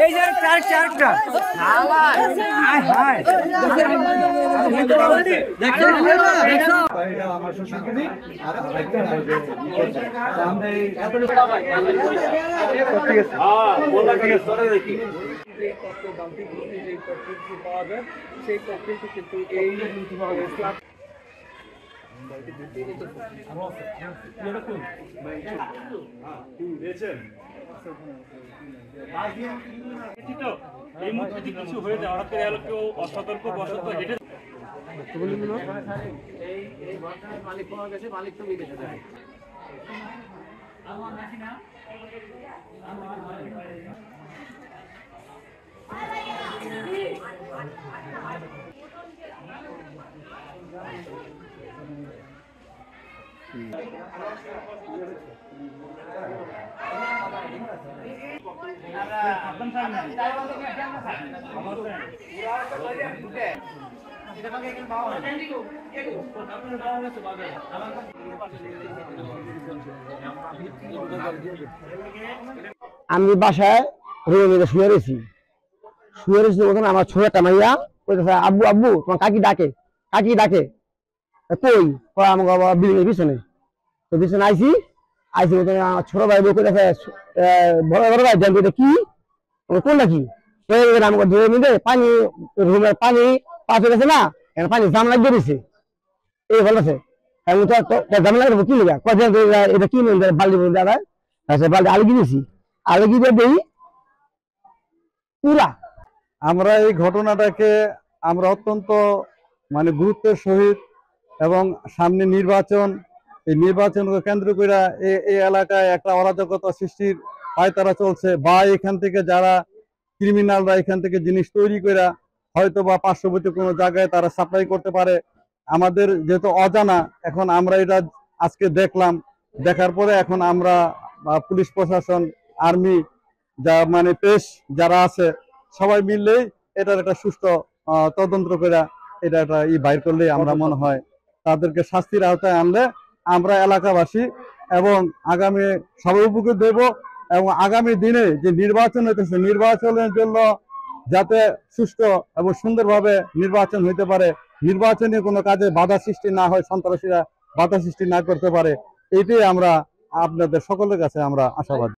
এই যে চারটা আমার শ্বশুরবাড়ি আর পাওয়া যায় সেই ককটেলটি কিন্তু এই এই মুহূর্তে যদি কিছু হয়ে যায় হঠাৎ করে এলো কেউ অসতর্ক বশত হেঁটে মালিক পাওয়া গেছে, মালিক তো বিদেশে যায়। আমি বাসায় রুমে শুয়ে রয়েছি তখন আমার ছোট একটা মাইয়া আব্বু আব্বু তোমার কাকি ডাকে কই আমাকে বিল্ডিং এর পিছনে তো পিছনে আইসি আমার ছোট ভাই বউ কইতেছে বড় ভাই জানতো এটা কি কোনটা কি আমাকে ধরে নিতে পানি রুমের পানি পাঁচ হয়ে গেছে না এখন পানি জাম লাগিয়ে দিছে এই বলেছে আমি তো জাম লাগবে কি লেগা কদিন এটা কি বাল্টি দাদা বাল্টি আলগি দিয়েছি আলগি দিয়ে দিই পুরা। আমরা এই ঘটনাটাকে আমরা অত্যন্ত মানে গুরুত্বের সহিত এবং সামনে নির্বাচন, এই নির্বাচনকে কেন্দ্র করে এই এলাকায় একটা অরাজকতা সৃষ্টির পায়তারা চলছে বা এখান থেকে যারা ক্রিমিনালরা এখান থেকে জিনিস তৈরি করে হয়তো বা পার্শ্ববর্তী কোনো জায়গায় তারা সাপ্লাই করতে পারে। আমাদের যেহেতু অজানা, এখন আমরা এটা আজকে দেখলাম, দেখার পরে এখন আমরা পুলিশ প্রশাসন, আর্মি, যা মানে পেশ যারা আছে সবাই মিললেই এটার একটা সুষ্ঠু তদন্ত করে এটা একটা বাইর করলে আমরা মনে হয় তাদেরকে শাস্তির আওতায় আনলে আমরা এলাকাবাসী এবং আগামী সবাই উপকৃত দেব এবং আগামী দিনে যে নির্বাচন হইতেছে নির্বাচনের জন্য যাতে সুষ্ঠু এবং সুন্দরভাবে নির্বাচন হইতে পারে, নির্বাচনে কোনো কাজে বাধা সৃষ্টি না হয়, সন্ত্রাসীরা বাধা সৃষ্টি না করতে পারে, এটাই আমরা আপনাদের সকলের কাছে আমরা আশাবাদী।